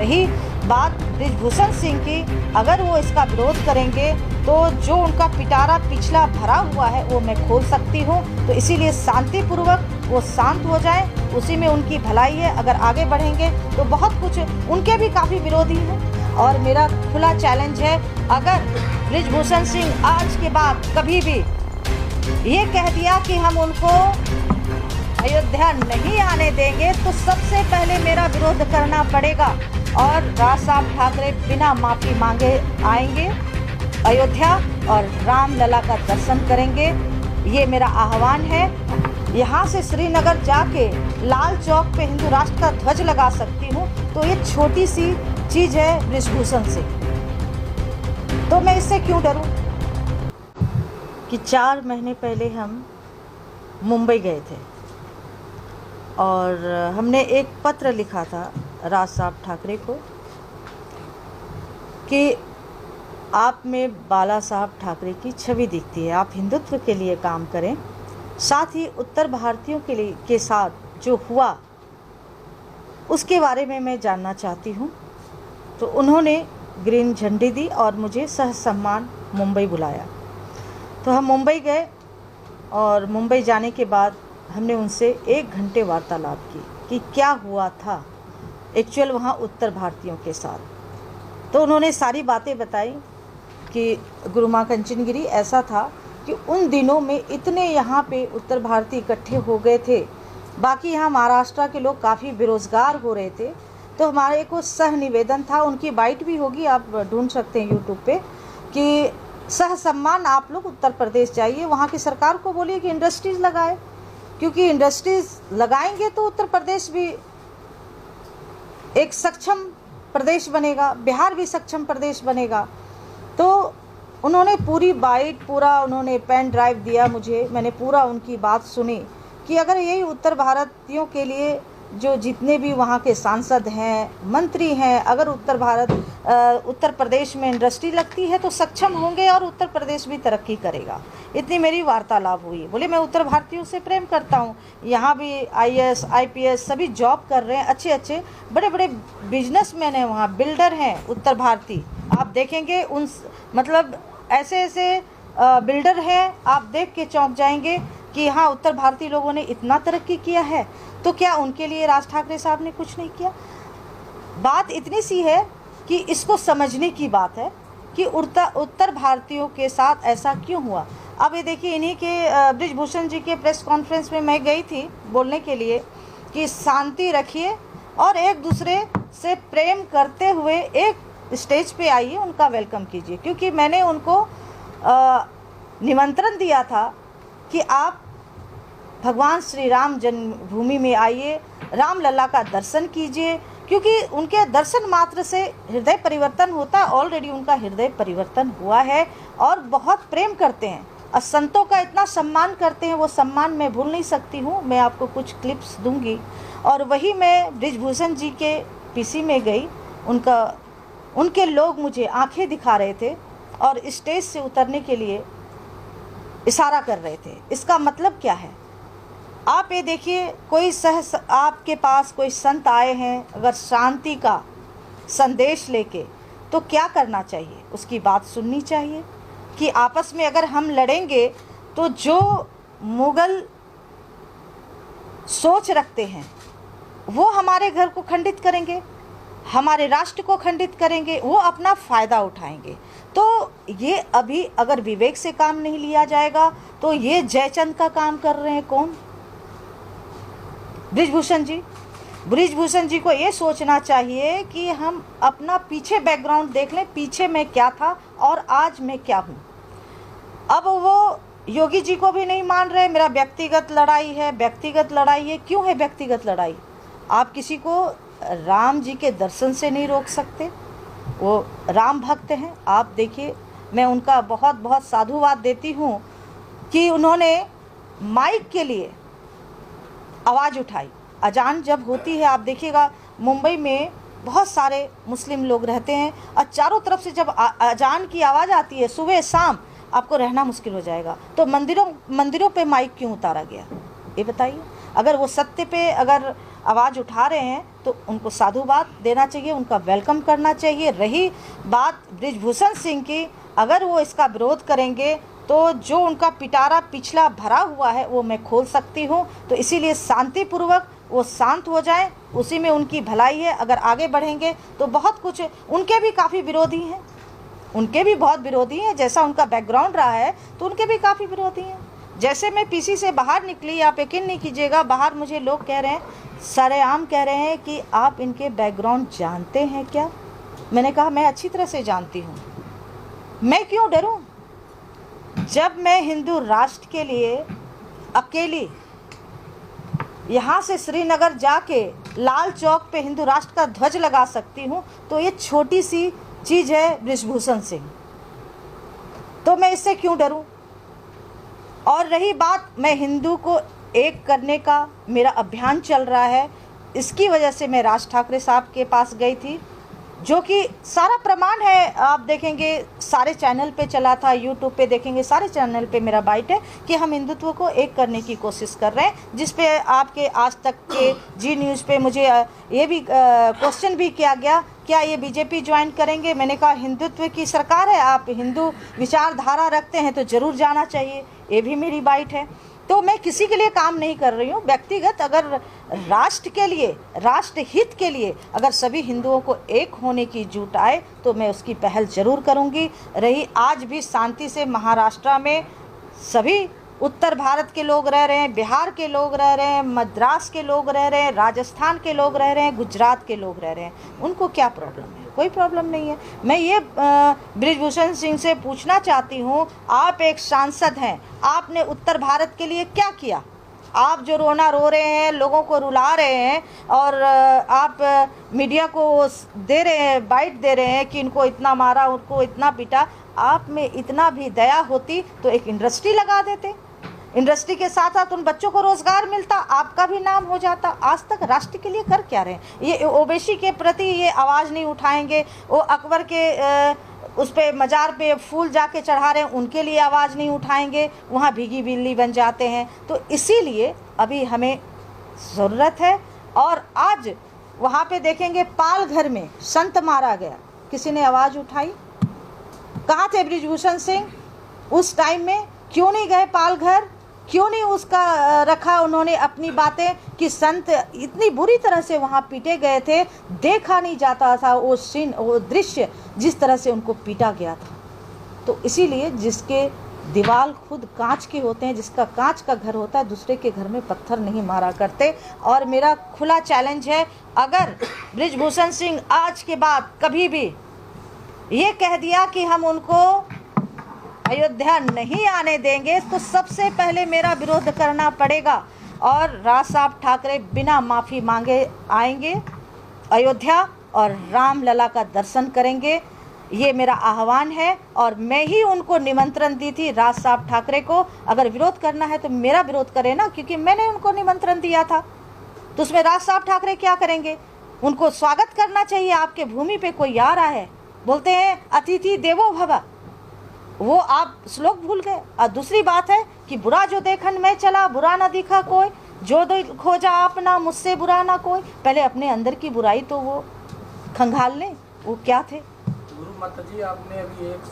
रही बात बृजभूषण सिंह की, अगर वो इसका विरोध करेंगे तो जो उनका पिटारा पिछला भरा हुआ है वो मैं खोल सकती हूँ। तो इसीलिए शांतिपूर्वक वो शांत हो जाएं, उसी में उनकी भलाई है। अगर आगे बढ़ेंगे तो बहुत कुछ, उनके भी काफ़ी विरोधी हैं। और मेरा खुला चैलेंज है, अगर बृजभूषण सिंह आज के बाद कभी भी ये कह दिया कि हम उनको अयोध्या नहीं आने देंगे, तो सबसे पहले मेरा विरोध करना पड़ेगा और राज साहब ठाकरे बिना माफ़ी मांगे आएंगे अयोध्या और रामलला का दर्शन करेंगे। ये मेरा आह्वान है। यहाँ से श्रीनगर जाके लाल चौक पे हिंदू राष्ट्र का ध्वज लगा सकती हूँ, तो ये छोटी सी चीज़ है बृजभूषण से, तो मैं इससे क्यों डरूँ। कि 4 महीने पहले हम मुंबई गए थे और हमने एक पत्र लिखा था राज साहब ठाकरे को कि आप में बाला साहब ठाकरे की छवि दिखती है, आप हिंदुत्व के लिए काम करें, साथ ही उत्तर भारतीयों के साथ जो हुआ उसके बारे में मैं जानना चाहती हूँ। तो उन्होंने ग्रीन झंडी दी और मुझे सह सम्मान मुंबई बुलाया। तो हम मुंबई गए और मुंबई जाने के बाद हमने उनसे 1 घंटे वार्तालाप की कि क्या हुआ था एक्चुअल वहाँ उत्तर भारतीयों के साथ। तो उन्होंने सारी बातें बताई कि गुरु माँ कंचनगिरी ऐसा था कि उन दिनों में इतने यहाँ पे उत्तर भारतीय इकट्ठे हो गए थे, बाकी यहाँ महाराष्ट्र के लोग काफ़ी बेरोज़गार हो रहे थे। तो हमारे को सह निवेदन था, उनकी बाइट भी होगी, आप ढूंढ सकते हैं यूट्यूब पे, कि सह सम्मान आप लोग उत्तर प्रदेश जाइए, वहाँ की सरकार को बोलिए कि इंडस्ट्रीज़ लगाए, क्योंकि इंडस्ट्रीज़ लगाएंगे तो उत्तर प्रदेश भी एक सक्षम प्रदेश बनेगा, बिहार भी सक्षम प्रदेश बनेगा। तो उन्होंने पूरी बाइट, पूरा उन्होंने पेन ड्राइव दिया मुझे, मैंने पूरा उनकी बात सुनी कि अगर यही उत्तर भारतीयों के लिए जो जितने भी वहाँ के सांसद हैं, मंत्री हैं, अगर उत्तर प्रदेश में इंडस्ट्री लगती है तो सक्षम होंगे और उत्तर प्रदेश भी तरक्की करेगा। इतनी मेरी वार्तालाप हुई। बोले मैं उत्तर भारतीयों से प्रेम करता हूँ, यहाँ भी IAS IPS सभी जॉब कर रहे हैं, अच्छे अच्छे बड़े बड़े बिजनेसमैन हैं, वहाँ बिल्डर हैं उत्तर भारतीय। आप देखेंगे उन मतलब ऐसे ऐसे बिल्डर हैं, आप देख के चौंक जाएंगे कि हाँ उत्तर भारतीय लोगों ने इतना तरक्की किया है। तो क्या उनके लिए राज ठाकरे साहब ने कुछ नहीं किया? बात इतनी सी है कि इसको समझने की बात है कि उत्तर भारतीयों के साथ ऐसा क्यों हुआ। अब ये देखिए, इन्हीं के बृजभूषण जी के प्रेस कॉन्फ्रेंस में मैं गई थी बोलने के लिए कि शांति रखिए और एक दूसरे से प्रेम करते हुए एक स्टेज पे आइए, उनका वेलकम कीजिए, क्योंकि मैंने उनको निमंत्रण दिया था कि आप भगवान श्री राम जन्मभूमि में आइए, रामलला का दर्शन कीजिए, क्योंकि उनके दर्शन मात्र से हृदय परिवर्तन होता है। ऑलरेडी उनका हृदय परिवर्तन हुआ है और बहुत प्रेम करते हैं और संतों का इतना सम्मान करते हैं, वो सम्मान मैं भूल नहीं सकती हूँ। मैं आपको कुछ क्लिप्स दूंगी। और वही मैं बृजभूषण जी के PC में गई, उनके लोग मुझे आंखें दिखा रहे थे और स्टेज से उतरने के लिए इशारा कर रहे थे। इसका मतलब क्या है? आप ये देखिए, आपके पास कोई संत आए हैं अगर शांति का संदेश लेके, तो क्या करना चाहिए? उसकी बात सुननी चाहिए कि आपस में अगर हम लड़ेंगे तो जो मुगल सोच रखते हैं वो हमारे घर को खंडित करेंगे, हमारे राष्ट्र को खंडित करेंगे, वो अपना फ़ायदा उठाएंगे। तो ये अभी अगर विवेक से काम नहीं लिया जाएगा तो ये जयचंद का काम कर रहे हैं कौन? बृजभूषण जी को ये सोचना चाहिए कि हम अपना पीछे बैकग्राउंड देख लें, पीछे मैं क्या था और आज मैं क्या हूँ। अब वो योगी जी को भी नहीं मान रहे, मेरा व्यक्तिगत लड़ाई है। क्यों है व्यक्तिगत लड़ाई? आप किसी को राम जी के दर्शन से नहीं रोक सकते, वो राम भक्त हैं। आप देखिए, मैं उनका बहुत बहुत साधुवाद देती हूँ कि उन्होंने माइक के लिए आवाज़ उठाई। अजान जब होती है, आप देखिएगा मुंबई में बहुत सारे मुस्लिम लोग रहते हैं और चारों तरफ से जब अजान की आवाज़ आती है सुबह शाम, आपको रहना मुश्किल हो जाएगा। तो मंदिरों पे माइक क्यों उतारा गया, ये बताइए। अगर वो सत्य पे अगर आवाज़ उठा रहे हैं तो उनको साधुवाद देना चाहिए, उनका वेलकम करना चाहिए। रही बात बृजभूषण सिंह की, अगर वो इसका विरोध करेंगे तो जो उनका पिटारा पिछला भरा हुआ है वो मैं खोल सकती हूँ। तो इसीलिए शांतिपूर्वक वो शांत हो जाएं, उसी में उनकी भलाई है। अगर आगे बढ़ेंगे तो बहुत कुछ, उनके भी काफ़ी विरोधी हैं, उनके भी बहुत विरोधी हैं, जैसा उनका बैकग्राउंड रहा है तो उनके भी काफ़ी विरोधी हैं। जैसे मैं पीसी से बाहर निकली, आप यकीन नहीं कीजिएगा, बाहर मुझे लोग कह रहे हैं, सरेआम कह रहे हैं कि आप इनके बैकग्राउंड जानते हैं क्या? मैंने कहा मैं अच्छी तरह से जानती हूँ, मैं क्यों डरूँ? जब मैं हिंदू राष्ट्र के लिए अकेली यहाँ से श्रीनगर जाके लाल चौक पे हिंदू राष्ट्र का ध्वज लगा सकती हूँ तो ये छोटी सी चीज़ है बृजभूषण सिंह, तो मैं इससे क्यों डरूँ? और रही बात, मैं हिंदू को एक करने का मेरा अभियान चल रहा है, इसकी वजह से मैं राज ठाकरे साहब के पास गई थी, जो कि सारा प्रमाण है, आप देखेंगे सारे चैनल पे चला था, यूट्यूब पे देखेंगे सारे चैनल पे मेरा बाइट है कि हम हिंदुत्व को एक करने की कोशिश कर रहे हैं। जिस पे आपके आज तक के जी न्यूज़ पे मुझे ये भी क्वेश्चन भी किया गया, क्या ये बीजेपी ज्वाइन करेंगे? मैंने कहा हिंदुत्व की सरकार है, आप हिंदू विचारधारा रखते हैं तो ज़रूर जाना चाहिए, ये भी मेरी बाइट है। तो मैं किसी के लिए काम नहीं कर रही हूँ, व्यक्तिगत अगर राष्ट्र के लिए, राष्ट्र हित के लिए अगर सभी हिंदुओं को एक होने की जुट आए तो मैं उसकी पहल ज़रूर करूँगी। रही आज भी शांति से महाराष्ट्र में सभी उत्तर भारत के लोग रह रहे हैं, बिहार के लोग रह रहे हैं, मद्रास के लोग रह रहे हैं, राजस्थान के लोग रह रहे हैं, गुजरात के लोग रह रहे हैं, उनको क्या प्रॉब्लम है? कोई प्रॉब्लम नहीं है। मैं ये बृजभूषण सिंह से पूछना चाहती हूँ, आप एक सांसद हैं, आपने उत्तर भारत के लिए क्या किया? आप जो रोना रो रहे हैं, लोगों को रुला रहे हैं और आप मीडिया को दे रहे हैं, बाइट दे रहे हैं कि इनको इतना मारा, उनको इतना पीटा, आप में इतना भी दया होती तो एक इंडस्ट्री लगा देते, इंडस्ट्री के साथ साथ उन बच्चों को रोज़गार मिलता, आपका भी नाम हो जाता। आज तक राष्ट्र के लिए कर क्या रहे हैं? ये ओबीसी के प्रति ये आवाज़ नहीं उठाएंगे, वो अकबर के उस पे मज़ार पे फूल जाके चढ़ा रहे हैं, उनके लिए आवाज़ नहीं उठाएंगे, वहाँ भीगी बिल्ली बन जाते हैं। तो इसीलिए अभी हमें ज़रूरत है। और आज वहाँ पे देखेंगे पालघर में संत मारा गया, किसी ने आवाज़ उठाई? कहाँ थे बृजभूषण सिंह उस टाइम में? क्यों नहीं गए पालघर? क्यों नहीं उसका रखा उन्होंने अपनी बातें कि संत इतनी बुरी तरह से वहाँ पीटे गए थे, देखा नहीं जाता था वो सीन, वो दृश्य जिस तरह से उनको पीटा गया था। तो इसीलिए जिसके दीवार खुद कांच के होते हैं, जिसका कांच का घर होता है, दूसरे के घर में पत्थर नहीं मारा करते। और मेरा खुला चैलेंज है, अगर बृजभूषण सिंह आज के बाद कभी भी ये कह दिया कि हम उनको अयोध्या नहीं आने देंगे तो सबसे पहले मेरा विरोध करना पड़ेगा और राज साहब ठाकरे बिना माफ़ी मांगे आएंगे अयोध्या और रामलला का दर्शन करेंगे। ये मेरा आह्वान है और मैं ही उनको निमंत्रण दी थी, राज साहब ठाकरे को। अगर विरोध करना है तो मेरा विरोध करें ना, क्योंकि मैंने उनको निमंत्रण दिया था। तो उसमें राज साहब ठाकरे क्या करेंगे? उनको स्वागत करना चाहिए। आपके भूमि पे कोई आ रहा है, बोलते हैं अतिथि देवो भव, वो आप श्लोक भूल गए। और दूसरी बात है कि बुरा जो देखन मैं चला, बुरा ना दिखा कोई, जो खोजा अपना मुझसे बुरा ना कोई। पहले अपने अंदर की बुराई तो वो खंगाल लें, वो क्या थे। गुरु माता जी, आपने अभी एक